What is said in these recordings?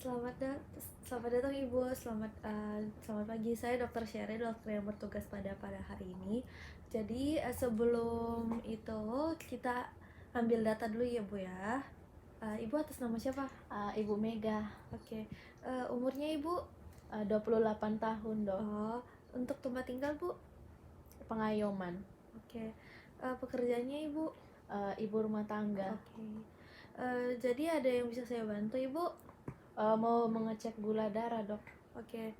Selamat da selamat datang Ibu, selamat pagi. Saya Dokter Sheryl, dokter yang bertugas pada hari ini. Jadi, sebelum itu kita ambil data dulu ya Bu ya. Ibu atas nama siapa? Ibu Mega, Oke, umurnya Ibu? 28 tahun dok, Oh, untuk tempat tinggal Bu? Pengayoman, Oke, pekerjaannya Ibu? ibu rumah tangga. Oke, jadi ada yang bisa saya bantu Ibu? Mau mengecek gula darah dok. Oke.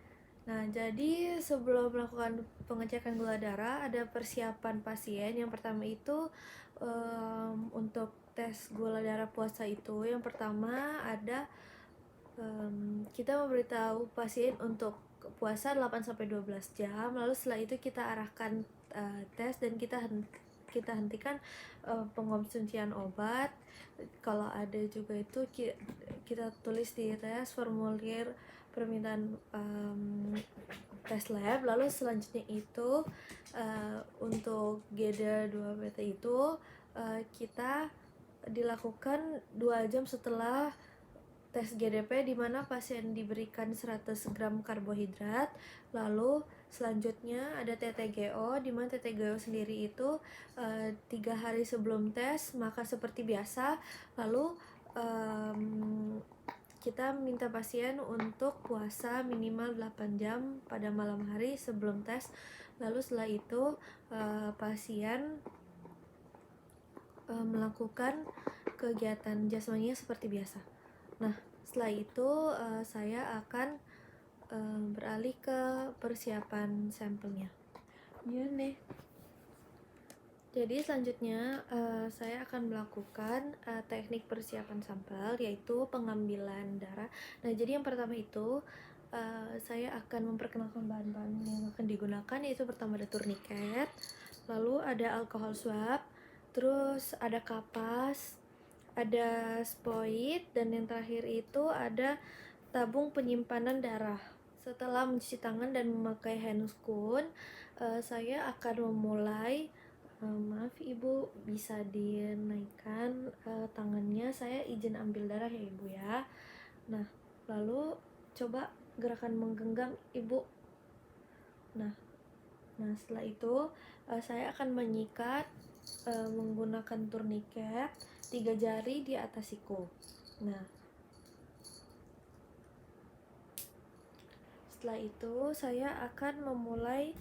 Nah, jadi sebelum melakukan pengecekan gula darah, ada persiapan pasien. Yang pertama itu untuk tes gula darah puasa itu, yang pertama ada kita memberitahu pasien untuk puasa 8-12 jam. Lalu setelah itu kita arahkan tes dan kita hentikan pengonsumsian obat. Kalau ada juga itu kita tulis di tes formulir permintaan tes lab. Lalu selanjutnya itu untuk GD 2 beta itu kita dilakukan 2 jam setelah tes GDP, di mana pasien diberikan 100 gram karbohidrat. Lalu selanjutnya ada TTGO, di mana TTGO sendiri itu 3 hari sebelum tes, maka seperti biasa. Lalu kita minta pasien untuk puasa minimal 8 jam pada malam hari sebelum tes. Lalu setelah itu pasien melakukan kegiatan jasmaninya seperti biasa. Nah, setelah itu saya akan beralih ke persiapan sampelnya. Iya nih. Jadi selanjutnya saya akan melakukan teknik persiapan sampel, yaitu pengambilan darah. Nah, jadi yang pertama itu saya akan memperkenalkan bahan-bahan yang akan digunakan, yaitu pertama ada turniket, lalu ada alkohol swab, terus ada kapas, ada spoid, dan yang terakhir itu ada tabung penyimpanan darah. Setelah mencuci tangan dan memakai handscoon, saya akan memulai. Maaf Ibu, bisa dinaikkan tangannya, saya izin ambil darah ya Ibu ya. Nah, lalu coba gerakan menggenggam Ibu. Nah setelah itu saya akan menyikat menggunakan turniket 3 jari di atas siku. Nah, setelah itu saya akan memulai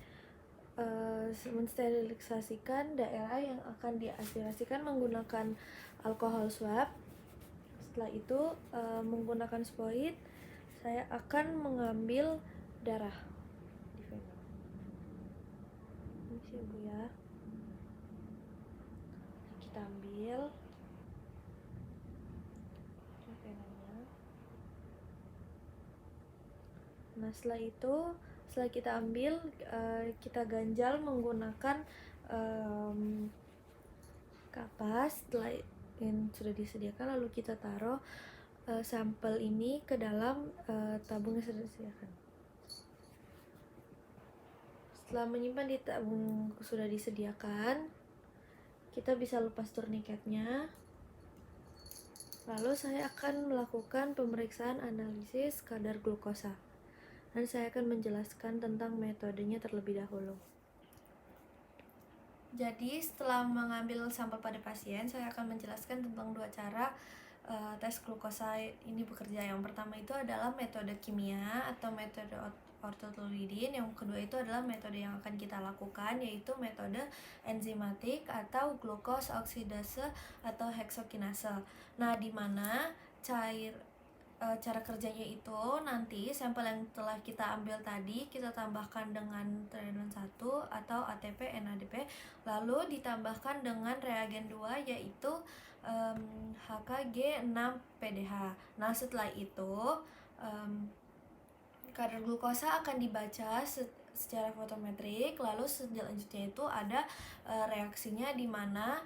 mensterilisasikan daerah yang akan diaspirasikan menggunakan alkohol swab. Setelah itu menggunakan spoid, saya akan mengambil darah. Ini sih Bu ya. Kita ambil venanya. Nah, setelah kita ambil, kita ganjal menggunakan kapas. Setelah yang sudah disediakan, lalu kita taruh sampel ini ke dalam tabung yang sudah disediakan. Setelah menyimpan di tabung sudah disediakan, kita bisa lepas turniketnya. Lalu saya akan melakukan pemeriksaan analisis kadar glukosa, dan saya akan menjelaskan tentang metodenya terlebih dahulu. Jadi setelah mengambil sampel pada pasien, saya akan menjelaskan tentang 2 cara tes glukosa ini bekerja. Yang pertama itu adalah metode kimia atau metode ortotolidin. Yang kedua itu adalah metode yang akan kita lakukan, yaitu metode enzimatik atau glukos oksidase atau heksokinase. Nah, di mana cara kerjanya itu nanti sampel yang telah kita ambil tadi kita tambahkan dengan trinon 1 atau ATP NADP, lalu ditambahkan dengan reagen 2 yaitu HKG 6 PDH. Nah, setelah itu kadar glukosa akan dibaca secara fotometrik. Lalu selanjutnya itu ada reaksinya, di mana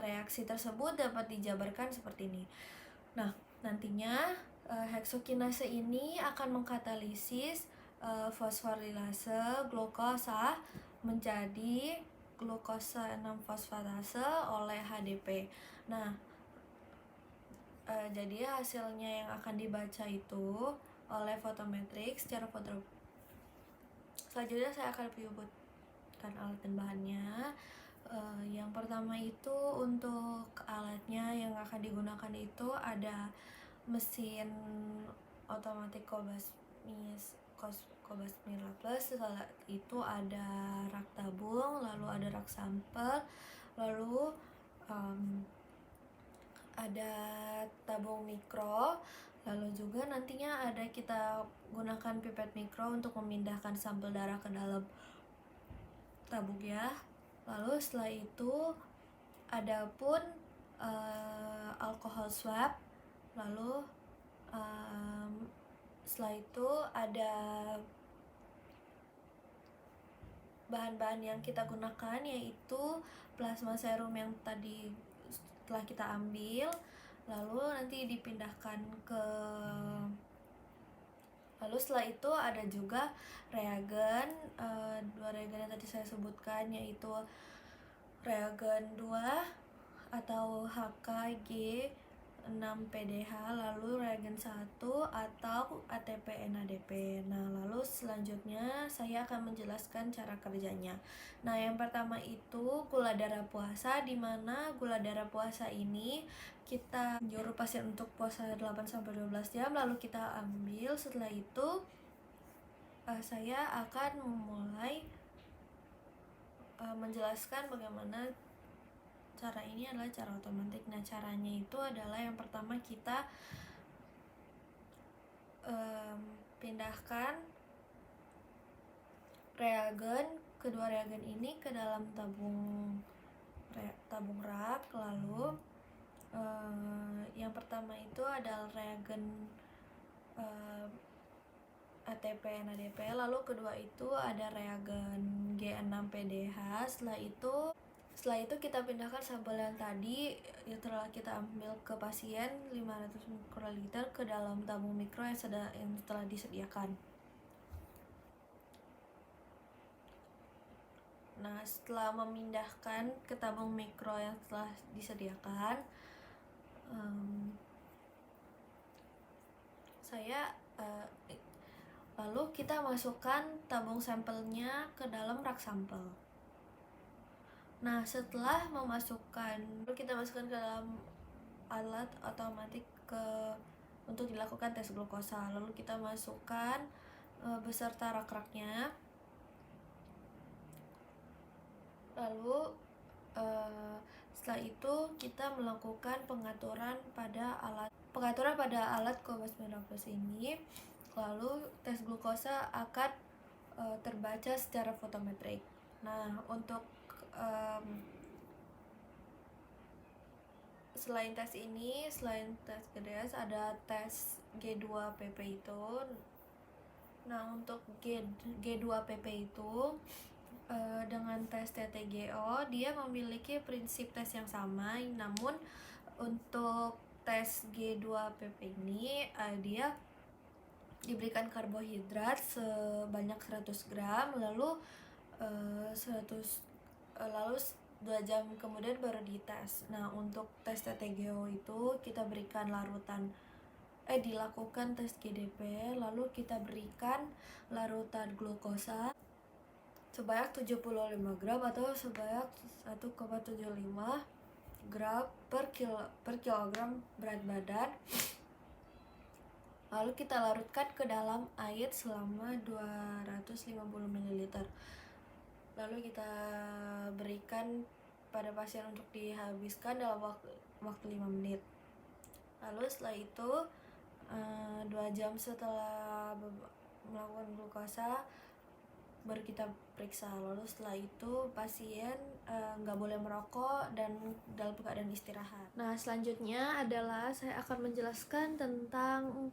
reaksi tersebut dapat dijabarkan seperti ini. Nah, nantinya heksokinase ini akan mengkatalisis fosforilase glukosa menjadi glukosa 6 fosfatase oleh HDP. Nah, Jadi hasilnya yang akan dibaca itu oleh fotometrik secara foto. Selanjutnya saya akan menyebutkan alat dan bahannya. Yang pertama itu untuk alatnya yang akan digunakan itu ada mesin otomatis Cobas Mira Plus. Setelah itu ada rak tabung, lalu ada rak sampel, lalu ada tabung mikro, lalu juga nantinya ada kita gunakan pipet mikro untuk memindahkan sampel darah ke dalam tabung ya. Lalu setelah itu ada pun alkohol swab, lalu setelah itu ada bahan-bahan yang kita gunakan yaitu plasma serum yang tadi telah kita ambil, lalu nanti dipindahkan ke lalu setelah itu ada juga reagen, dua reagen yang tadi saya sebutkan yaitu reagen 2 atau HKG 6PDH, lalu reagen 1 atau ATP NADP. Nah, lalu selanjutnya saya akan menjelaskan cara kerjanya. Nah, yang pertama itu gula darah puasa, di mana gula darah puasa ini kita nyuruh pasien untuk puasa 8-12 jam, lalu kita ambil. Setelah itu saya akan memulai menjelaskan bagaimana cara ini adalah cara otomatis. Nah, caranya itu adalah yang pertama kita pindahkan reagen, kedua reagen ini ke dalam tabung rak. Lalu yang pertama itu adalah reagen ATP NADP, lalu kedua itu ada reagen G6PDH. Setelah itu kita pindahkan sampel yang tadi yang telah kita ambil ke pasien 500 mikroliter ke dalam tabung mikro yang telah disediakan. Nah, setelah memindahkan ke tabung mikro yang telah disediakan, lalu kita masukkan tabung sampelnya ke dalam rak sampel. Nah, setelah kita masukkan ke dalam alat otomatis untuk dilakukan tes glukosa. Lalu kita masukkan beserta rak-raknya. Lalu setelah itu kita melakukan pengaturan pada alat Cobas Mira Plus ini. Lalu tes glukosa akan terbaca secara fotometrik. Nah, untuk selain tes GDS ada tes G2PP itu. Nah, untuk G2PP itu dengan tes TTGO dia memiliki prinsip tes yang sama, namun untuk tes G2PP ini dia diberikan karbohidrat sebanyak 100 gram, lalu 2 jam kemudian baru dites. Nah, untuk tes TTGO itu kita berikan dilakukan tes GDP, lalu kita berikan larutan glukosa sebanyak 75 gram atau sebanyak 1,75 gram per kilogram berat badan. Lalu kita larutkan ke dalam air selama 250 ml. Lalu kita berikan pada pasien untuk dihabiskan dalam waktu 5 menit. Lalu setelah itu 2 jam setelah melakukan glukosa baru kita periksa. Lalu setelah itu pasien nggak boleh merokok dan dalam keadaan istirahat. Nah, selanjutnya adalah saya akan menjelaskan tentang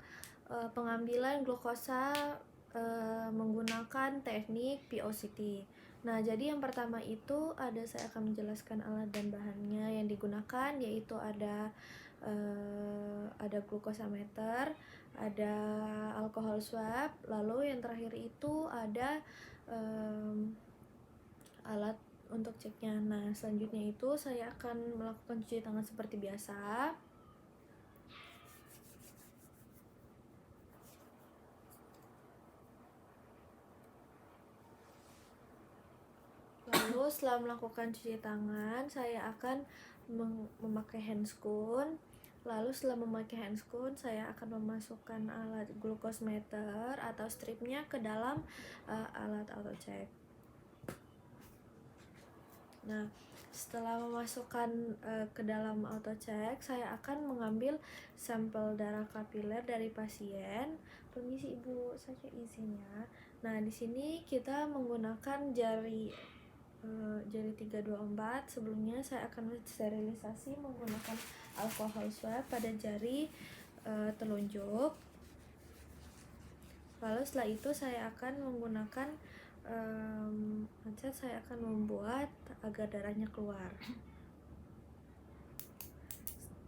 pengambilan glukosa menggunakan teknik POCT. Nah, jadi yang pertama itu saya akan menjelaskan alat dan bahannya yang digunakan, yaitu ada glukosameter, ada alkohol swab, lalu yang terakhir itu ada alat untuk ceknya. Nah, selanjutnya itu saya akan melakukan cuci tangan seperti biasa. setelah melakukan cuci tangan, saya akan memakai handscoon. Lalu setelah memakai handscoon, saya akan memasukkan alat glucose meter atau stripnya ke dalam alat auto check. Nah, setelah memasukkan ke dalam auto check, saya akan mengambil sampel darah kapiler dari pasien. Permisi Ibu, saya izin ya. Nah, di sini kita menggunakan jari 324. Sebelumnya saya akan sterilisasi menggunakan alkohol swab pada jari telunjuk. Lalu setelah itu saya akan menggunakan saya akan membuat agar darahnya keluar.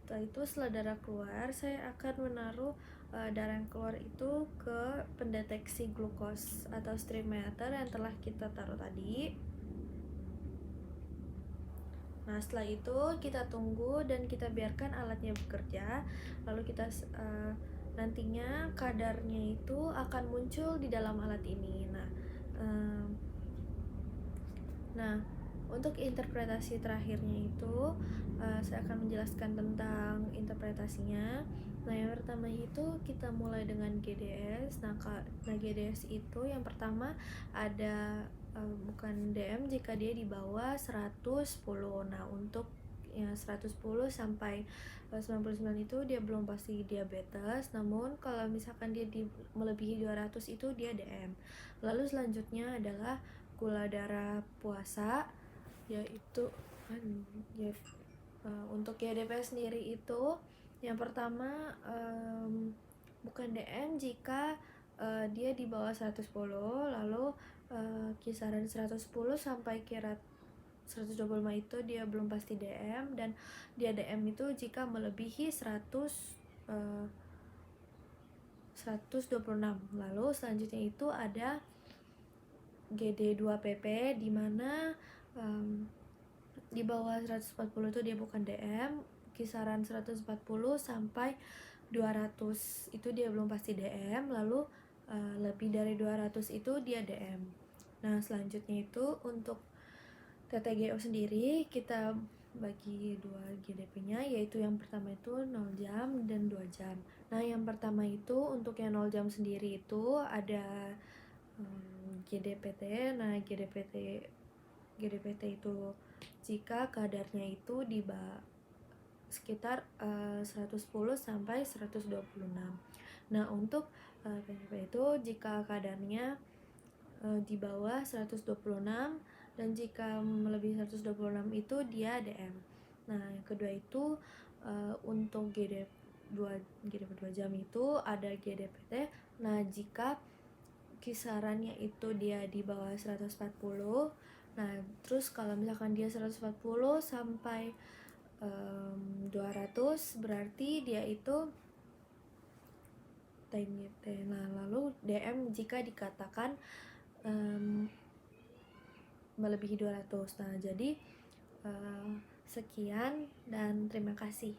Setelah itu, setelah darah keluar, saya akan menaruh darah yang keluar itu ke pendeteksi glukos atau strip meter yang telah kita taruh tadi. Nah, setelah itu kita tunggu dan kita biarkan alatnya bekerja. Lalu kita nantinya kadarnya itu akan muncul di dalam alat ini. Nah, untuk interpretasi terakhirnya itu saya akan menjelaskan tentang interpretasinya. Nah, yang pertama itu kita mulai dengan GDS. Nah, GDS itu yang pertama ada bukan DM jika dia di bawah 110. Nah, untuk yang 110 sampai 99 itu dia belum pasti diabetes. Namun kalau misalkan dia melebihi 200 itu dia DM. Lalu selanjutnya adalah gula darah puasa, yaitu untuk GDP sendiri itu yang pertama bukan DM jika dia di bawah 110, lalu kisaran 110 sampai kira 125 itu dia belum pasti DM, dan dia DM itu jika melebihi 126. Lalu selanjutnya itu ada GD2PP di mana di bawah 140 itu dia bukan DM, kisaran 140 sampai 200 itu dia belum pasti DM, lalu lebih dari 200 itu dia DM. Nah, selanjutnya itu untuk TTGO sendiri kita bagi 2 GDP-nya, yaitu yang pertama itu 0 jam dan 2 jam. Nah, yang pertama itu untuk yang 0 jam sendiri itu ada GDPT. Nah, GDPT itu jika kadarnya itu di sekitar 110 sampai 126. Nah, untuk PDP itu jika kadarnya di bawah 126 dan jika melebihi 126 itu dia DM. Nah, yang kedua itu untuk GDP 2 jam itu ada GDPT. Nah, jika kisarannya itu dia di bawah 140. Nah, terus kalau misalkan dia 140 sampai 200 berarti dia itu TGT. Nah, lalu DM jika dikatakan melebihi 200. Nah, jadi sekian dan terima kasih.